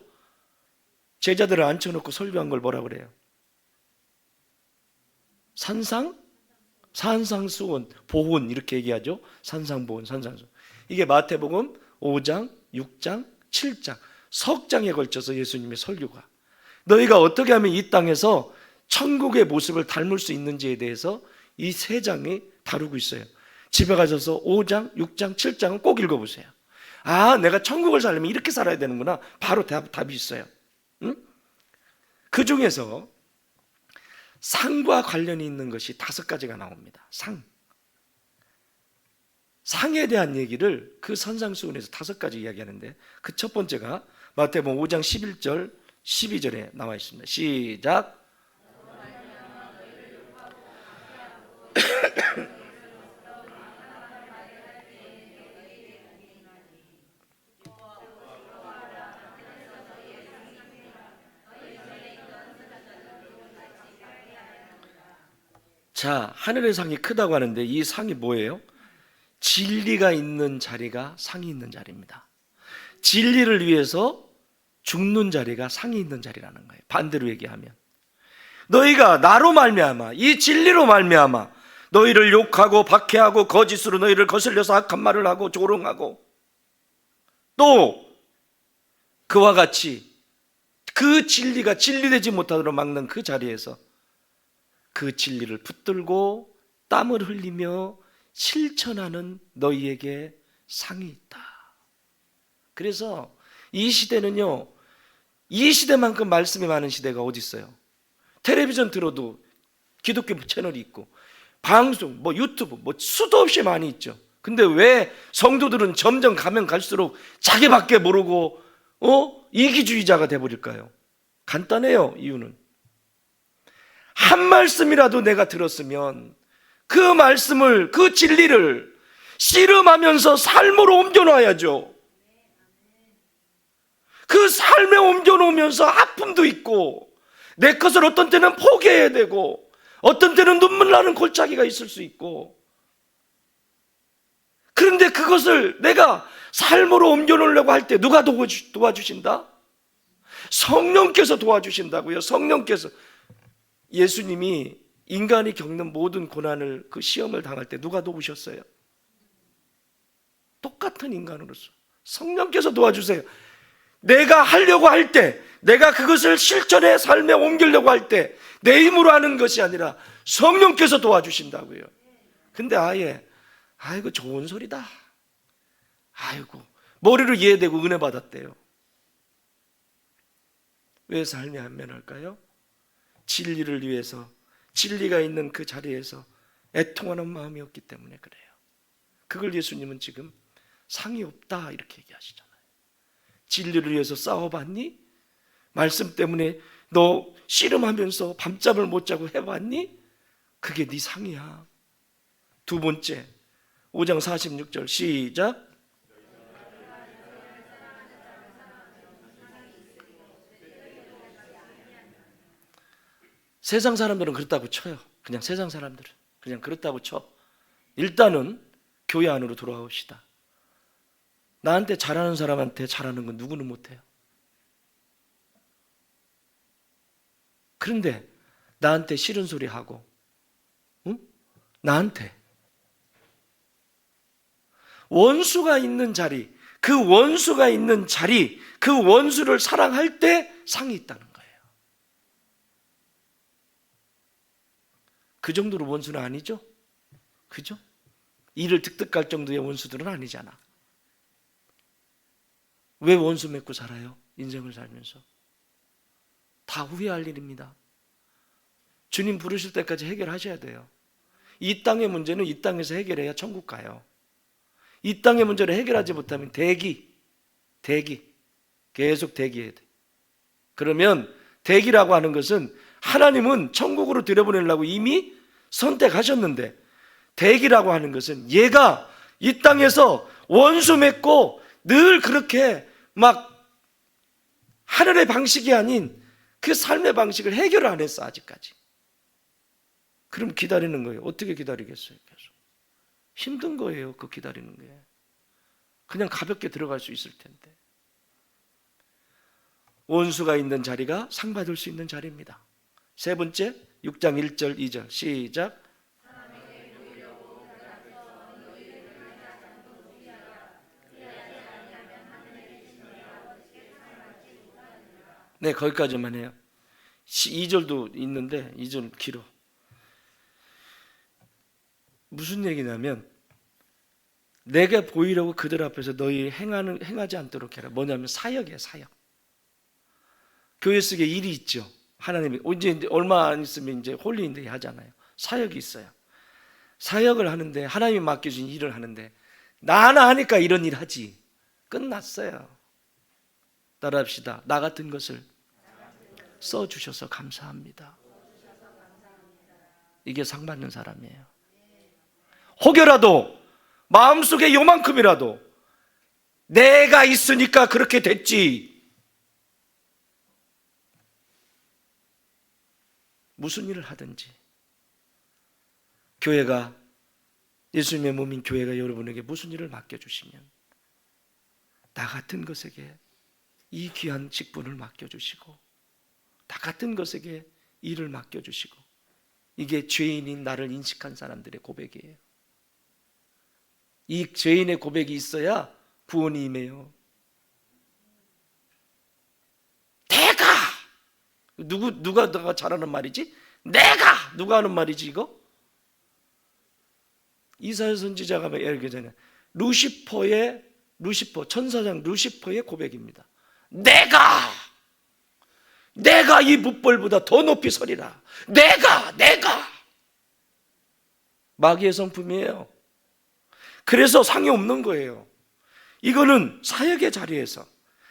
제자들을 앉혀놓고 설교한 걸 뭐라고 그래요? 산상수훈, 보훈 이렇게 얘기하죠. 산상보훈, 산상수훈. 이게 마태복음 5장, 6장, 7장 석 장에 걸쳐서 예수님의 설교가, 너희가 어떻게 하면 이 땅에서 천국의 모습을 닮을 수 있는지에 대해서 이 세 장이 다루고 있어요. 집에 가셔서 5장, 6장, 7장은 꼭 읽어보세요. 내가 천국을 살려면 이렇게 살아야 되는구나. 바로 답이 있어요. 응? 그 중에서 상과 관련이 있는 것이 5가지가 나옵니다. 상에 대한 얘기를 그 산상수훈에서 5가지 이야기하는데, 그 첫 번째가 마태복음 5장 11절 12절에 나와 있습니다. 시작. 자, 하늘의 상이 크다고 하는데 이 상이 뭐예요? 진리가 있는 자리가 상이 있는 자리입니다. 진리를 위해서 죽는 자리가 상이 있는 자리라는 거예요. 반대로 얘기하면, 너희가 나로 말미암아, 이 진리로 말미암아 너희를 욕하고 박해하고 거짓으로 너희를 거슬려서 악한 말을 하고 조롱하고, 또 그와 같이 그 진리가 진리되지 못하도록 막는 그 자리에서 그 진리를 붙들고 땀을 흘리며 실천하는 너희에게 상이 있다. 그래서 이 시대는요, 이 시대만큼 말씀이 많은 시대가 어디 있어요? 텔레비전 들어도 기독교 채널이 있고, 방송, 유튜브, 수도 없이 많이 있죠. 근데 왜 성도들은 점점 가면 갈수록 자기밖에 모르고 이기주의자가 돼버릴까요? 간단해요. 이유는 한 말씀이라도 내가 들었으면 그 말씀을, 그 진리를 씨름하면서 삶으로 옮겨놔야죠. 그 삶에 옮겨놓으면서 아픔도 있고, 내 것을 어떤 때는 포기해야 되고, 어떤 때는 눈물 나는 골짜기가 있을 수 있고, 그런데 그것을 내가 삶으로 옮겨놓으려고 할 때 누가 도와주신다? 성령께서 도와주신다고요. 성령께서. 예수님이 인간이 겪는 모든 고난을, 그 시험을 당할 때 누가 도우셨어요? 똑같은 인간으로서 성령께서 도와주세요. 내가 하려고 할 때, 내가 그것을 실천의 삶에 옮기려고 할 때 내 힘으로 하는 것이 아니라 성령께서 도와주신다고요. 근데 아이고 좋은 소리다, 아이고 머리로 이해되고 은혜 받았대요. 왜 삶이 안 변할까요? 진리를 위해서, 진리가 있는 그 자리에서 애통하는 마음이 없기 때문에 그래요. 그걸 예수님은 지금 상이 없다 이렇게 얘기하시잖아요. 진리를 위해서 싸워봤니? 말씀 때문에 너 씨름하면서 밤잠을 못 자고 해봤니? 그게 네 상이야. 두 번째, 5장 46절 시작. 세상 사람들은 그렇다고 쳐요. 그냥 세상 사람들은 그냥 그렇다고 쳐. 일단은 교회 안으로 돌아옵시다. 나한테 잘하는 사람한테 잘하는 건 누구는 못해요. 그런데 나한테 싫은 소리 하고, 응? 나한테 원수가 있는 자리, 그 원수가 있는 자리, 그 원수를 사랑할 때 상이 있다는 거예요. 그 정도로 원수는 아니죠? 그죠? 이를 득득할 정도의 원수들은 아니잖아. 왜 원수 맺고 살아요? 인생을 살면서. 다 후회할 일입니다. 주님 부르실 때까지 해결하셔야 돼요. 이 땅의 문제는 이 땅에서 해결해야 천국 가요. 이 땅의 문제를 해결하지 못하면 대기, 계속 대기해야 돼. 그러면 대기라고 하는 것은 하나님은 천국으로 들여보내려고 이미 선택하셨는데, 대기라고 하는 것은 얘가 이 땅에서 원수 맺고 늘 그렇게 막 하늘의 방식이 아닌 그 삶의 방식을 해결을 안 했어 아직까지. 그럼 기다리는 거예요. 어떻게 기다리겠어요? 계속 힘든 거예요. 그 기다리는 게. 그냥 가볍게 들어갈 수 있을 텐데. 원수가 있는 자리가 상 받을 수 있는 자리입니다. 세 번째, 6장 1절 2절 시작. 네, 거기까지만 해요. 2절도 있는데 2절 길어. 무슨 얘기냐면, 내게 보이려고 그들 앞에서 너희 행하지 않도록 해라. 뭐냐면 사역이에요. 사역. 교회 속에 일이 있죠. 하나님이 이제 얼마 안 있으면 이제 홀리인데이 하잖아요. 사역이 있어요. 사역을 하는데, 하나님이 맡겨준 일을 하는데 나 하나 하니까 이런 일 하지. 끝났어요. 따라합시다. 나 같은 것을 써주셔서 감사합니다. 이게 상 받는 사람이에요. 혹여라도 마음속에 요만큼이라도 내가 있으니까 그렇게 됐지, 무슨 일을 하든지 교회가, 예수님의 몸인 교회가 여러분에게 무슨 일을 맡겨주시면 나 같은 것에게 이 귀한 직분을 맡겨주시고, 나 같은 것에게 일을 맡겨주시고, 이게 죄인인 나를 인식한 사람들의 고백이에요. 이 죄인의 고백이 있어야 구원이 임해요. 내가, 누가 잘하는 말이지? 내가, 누가 하는 말이지 이거? 이사야 선지자가 얘기하잖아요. 루시퍼 천사장 루시퍼의 고백입니다. 내가 이 뭇벌보다 더 높이 서리라. 내가 마귀의 성품이에요. 그래서 상이 없는 거예요. 이거는 사역의 자리에서,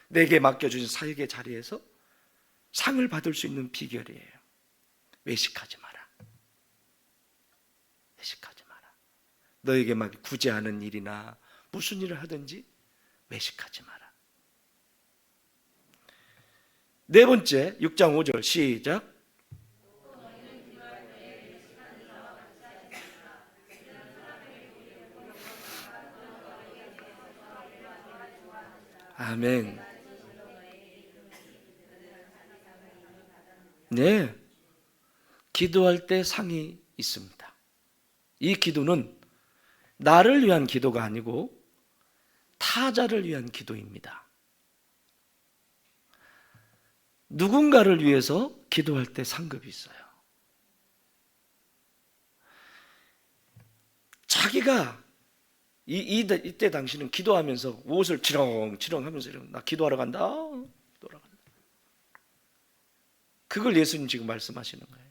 내게 맡겨주신 사역의 자리에서 상을 받을 수 있는 비결이에요. 외식하지 마라. 외식하지 마라. 너에게 막 구제하는 일이나 무슨 일을 하든지 외식하지 마라. 네 번째, 6장 5절 시작. 아멘. 네, 기도할 때 상이 있습니다. 이 기도는 나를 위한 기도가 아니고 타자를 위한 기도입니다. 누군가를 위해서 기도할 때 상급이 있어요. 자기가 이때 당시는 기도하면서 옷을 치렁치렁 하면서 나 기도하러 간다. 기도하러 간다. 그걸 예수님 지금 말씀하시는 거예요.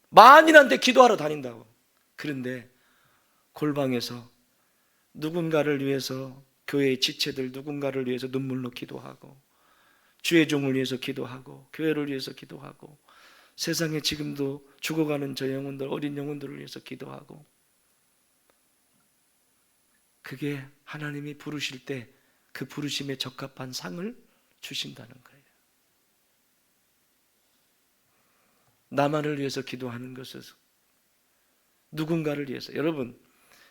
만인한테 기도하러 다닌다고. 그런데 골방에서 누군가를 위해서, 교회의 지체들 누군가를 위해서 눈물로 기도하고, 주의 종을 위해서 기도하고, 교회를 위해서 기도하고, 세상에 지금도 죽어가는 저 영혼들, 어린 영혼들을 위해서 기도하고, 그게 하나님이 부르실 때 그 부르심에 적합한 상을 주신다는 거예요. 나만을 위해서 기도하는 것은, 누군가를 위해서, 여러분,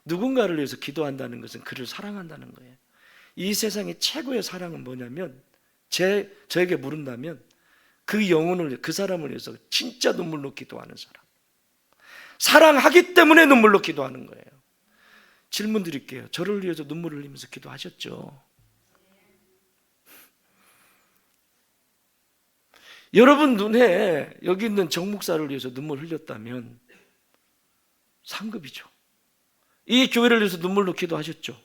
누군가를 위해서 기도한다는 것은 그를 사랑한다는 거예요. 이 세상의 최고의 사랑은 뭐냐면, 저에게 물은다면 그 영혼을, 그 사람을 위해서 진짜 눈물로 기도하는 사람, 사랑하기 때문에 눈물로 기도하는 거예요. 질문 드릴게요. 저를 위해서 눈물을 흘리면서 기도하셨죠? 여러분 눈에 여기 있는 정 목사를 위해서 눈물 흘렸다면 상급이죠. 이 교회를 위해서 눈물로 기도하셨죠?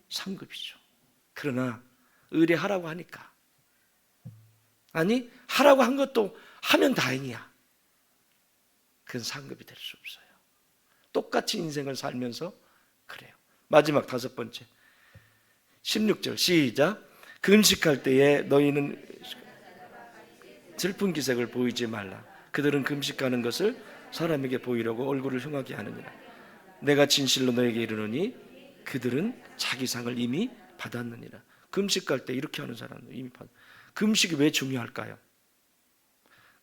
상급이죠. 그러나 의뢰하라고 하니까, 아니 하라고 한 것도 하면 다행이야, 그건 상급이 될 수 없어요. 똑같이 인생을 살면서 그래요. 마지막 5번째 16절 시작. 금식할 때에 너희는 슬픈 기색을 보이지 말라. 그들은 금식하는 것을 사람에게 보이려고 얼굴을 흉하게 하느니라. 내가 진실로 너에게 이르노니 그들은 자기 상을 이미 받았느니라. 금식할 때 이렇게 하는 사람은 이미 받았. 금식이 왜 중요할까요?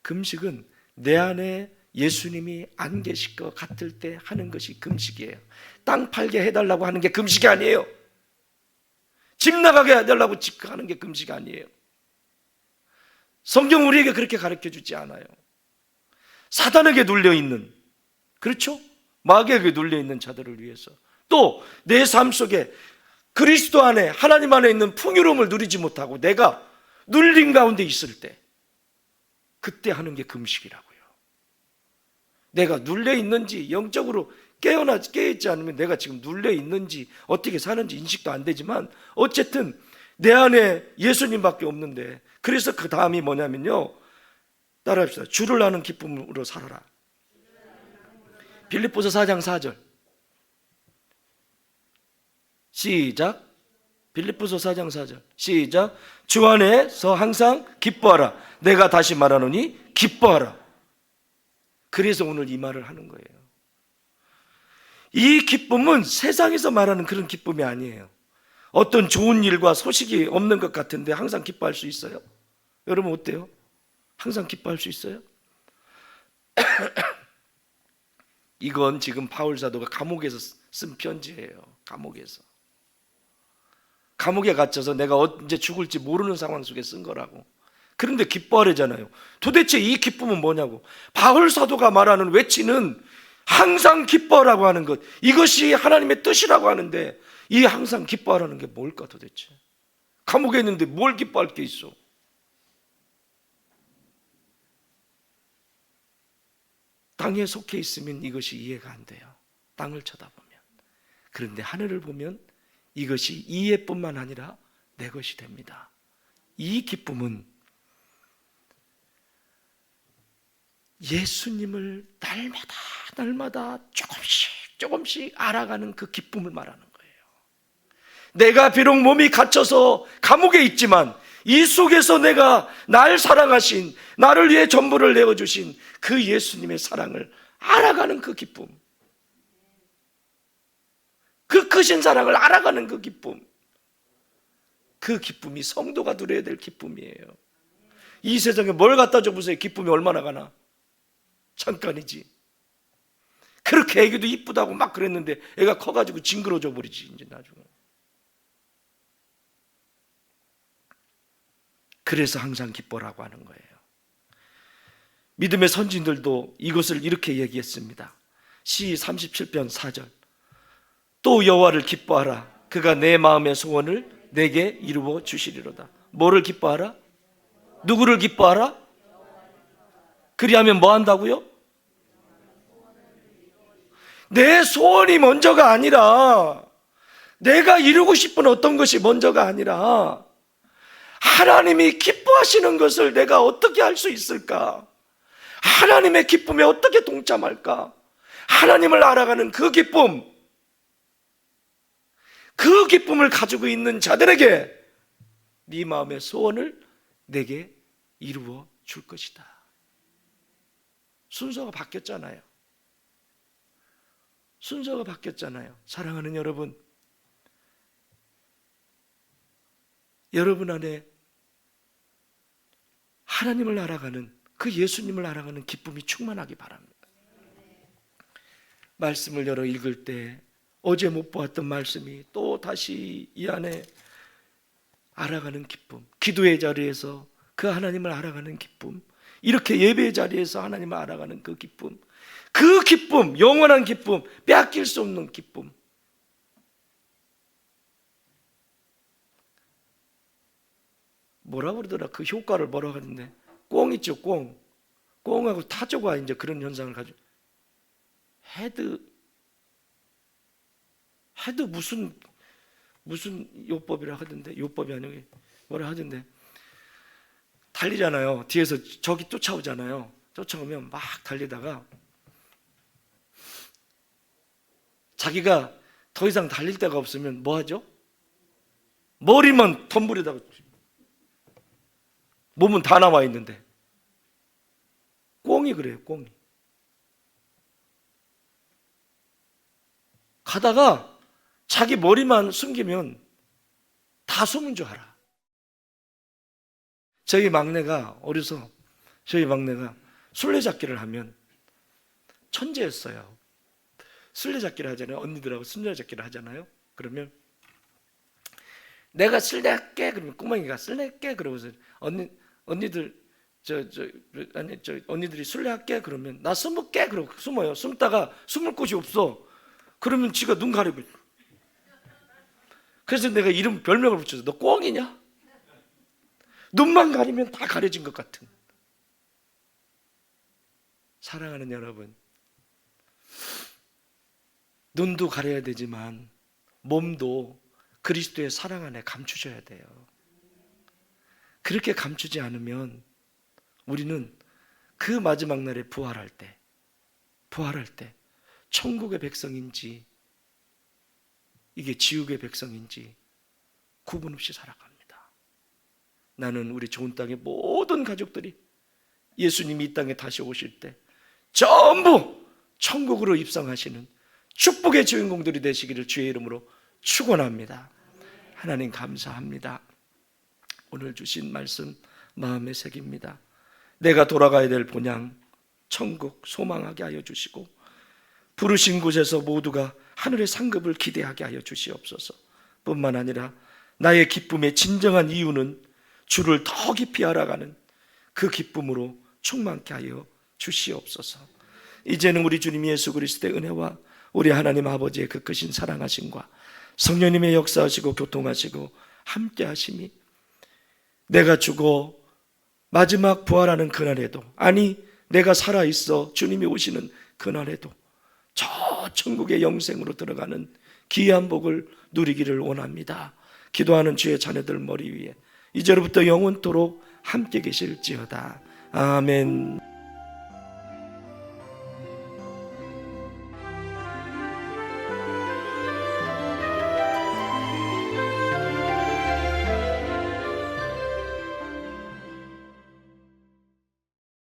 금식은 내 안에 예수님이 안 계실 것 같을 때 하는 것이 금식이에요. 땅 팔게 해달라고 하는 게 금식이 아니에요. 집 나가게 해달라고 하는 게 금식이 아니에요. 성경 우리에게 그렇게 가르쳐 주지 않아요. 사단에게 눌려있는, 그렇죠? 마귀에게 눌려있는 자들을 위해서, 또 내 삶 속에 그리스도 안에, 하나님 안에 있는 풍요로움을 누리지 못하고 내가 눌린 가운데 있을 때, 그때 하는 게 금식이라고요. 내가 눌려있는지, 영적으로 깨어있지 않으면 내가 지금 눌려있는지 어떻게 사는지 인식도 안 되지만, 어쨌든 내 안에 예수님밖에 없는데, 그래서 그 다음이 뭐냐면요, 따라합시다. 주를 아는 기쁨으로 살아라. 빌립보서 4장 4절 시작. 빌립보서 4장 4절 시작. 주 안에서 항상 기뻐하라. 내가 다시 말하노니 기뻐하라. 그래서 오늘 이 말을 하는 거예요. 이 기쁨은 세상에서 말하는 그런 기쁨이 아니에요. 어떤 좋은 일과 소식이 없는 것 같은데 항상 기뻐할 수 있어요? 여러분 어때요? 항상 기뻐할 수 있어요? 이건 지금 바울 사도가 감옥에서 쓴 편지예요. 감옥에 갇혀서 내가 언제 죽을지 모르는 상황 속에 쓴 거라고. 그런데 기뻐하래잖아요. 도대체 이 기쁨은 뭐냐고. 바울 사도가 말하는, 외치는 항상 기뻐하라고 하는 것, 이것이 하나님의 뜻이라고 하는데, 이 항상 기뻐하라는 게 뭘까 도대체? 감옥에 있는데 뭘 기뻐할 게 있어? 땅에 속해 있으면 이것이 이해가 안 돼요. 땅을 쳐다보면. 그런데 하늘을 보면 이것이 이해뿐만 아니라 내 것이 됩니다. 이 기쁨은 예수님을 날마다 조금씩 알아가는 그 기쁨을 말하는 거예요. 내가 비록 몸이 갇혀서 감옥에 있지만 이 속에서 내가 날 사랑하신, 나를 위해 전부를 내어주신 그 예수님의 사랑을 알아가는 그 기쁨, 그 크신 사랑을 알아가는 그 기쁨, 그 기쁨이 성도가 누려야 될 기쁨이에요. 이 세상에 뭘 갖다 줘보세요. 기쁨이 얼마나 가나? 잠깐이지. 그렇게 애기도 이쁘다고 막 그랬는데 애가 커가지고 징그러져 버리지 이제 나중에. 그래서 항상 기뻐라고 하는 거예요. 믿음의 선진들도 이것을 이렇게 얘기했습니다. 시 37편 4절 또 여호와를 기뻐하라. 그가 내 마음의 소원을 내게 이루어 주시리로다. 뭐를 기뻐하라? 누구를 기뻐하라? 그리하면 뭐 한다고요? 내 소원이 먼저가 아니라, 내가 이루고 싶은 어떤 것이 먼저가 아니라, 하나님이 기뻐하시는 것을 내가 어떻게 할 수 있을까? 하나님의 기쁨에 어떻게 동참할까? 하나님을 알아가는 그 기쁨, 그 기쁨을 가지고 있는 자들에게 네 마음의 소원을 내게 이루어 줄 것이다. 순서가 바뀌었잖아요. 순서가 바뀌었잖아요. 사랑하는 여러분, 여러분 안에 하나님을 알아가는, 그 예수님을 알아가는 기쁨이 충만하기 바랍니다. 말씀을 열어 읽을 때 어제 못 보았던 말씀이 또 다시 이 안에 알아가는 기쁨, 기도의 자리에서 그 하나님을 알아가는 기쁨, 이렇게 예배의 자리에서 하나님을 알아가는 그 기쁨, 그 기쁨, 영원한 기쁨, 빼앗길 수 없는 기쁨. 뭐라고 그러더라? 그 효과를 뭐라고 하는데, 꽁 있죠, 꽁. 꽁하고 타조가 이제 그런 현상을 가지고, 헤드 무슨 요법이라 하던데, 요법이 아니고 뭐라 하던데, 달리잖아요. 뒤에서 적이 쫓아오잖아요. 쫓아오면 막 달리다가 자기가 더 이상 달릴 데가 없으면 뭐 하죠? 머리만 덤불에다가, 몸은 다 나와 있는데. 꽁이 그래요, 꽁이. 가다가 자기 머리만 숨기면 다 숨은 줄 알아. 저희 막내가 어려서, 저희 막내가 술래잡기를 하면 천재였어요. 술래잡기를 하잖아요. 언니들하고 술래잡기를 하잖아요. 그러면 내가 술래할게, 그러면 꼬맹이가 술래할게, 그러고서 언니들이 술래할게, 그러면 나 숨을게, 그러고 숨어요. 숨다가 숨을 곳이 없어. 그러면 지가 눈 가리고. 그래서 내가 이름 별명을 붙여서 너 꽁이냐? 눈만 가리면 다 가려진 것 같은. 사랑하는 여러분, 눈도 가려야 되지만 몸도 그리스도의 사랑 안에 감추셔야 돼요. 그렇게 감추지 않으면 우리는 그 마지막 날에 부활할 때 천국의 백성인지 이게 지옥의 백성인지 구분 없이 살아갑니다. 나는 우리 좋은 땅의 모든 가족들이 예수님이 이 땅에 다시 오실 때 전부 천국으로 입성하시는 축복의 주인공들이 되시기를 주의 이름으로 축원합니다. 하나님 감사합니다. 오늘 주신 말씀 마음에 새깁니다. 내가 돌아가야 될 본향 천국 소망하게 하여 주시고 부르신 곳에서 모두가 하늘의 상급을 기대하게 하여 주시옵소서. 뿐만 아니라 나의 기쁨의 진정한 이유는 주를 더 깊이 알아가는 그 기쁨으로 충만케 하여 주시옵소서. 이제는 우리 주님 예수 그리스도의 은혜와 우리 하나님 아버지의 그 크신 사랑하심과 성령님의 역사하시고 교통하시고 함께 하심이 내가 죽어 마지막 부활하는 그날에도, 아니 내가 살아있어 주님이 오시는 그날에도 저 천국의 영생으로 들어가는 귀한 복을 누리기를 원합니다. 기도하는 주의 자녀들 머리 위에 이제로부터 영원토록 함께 계실지어다. 아멘.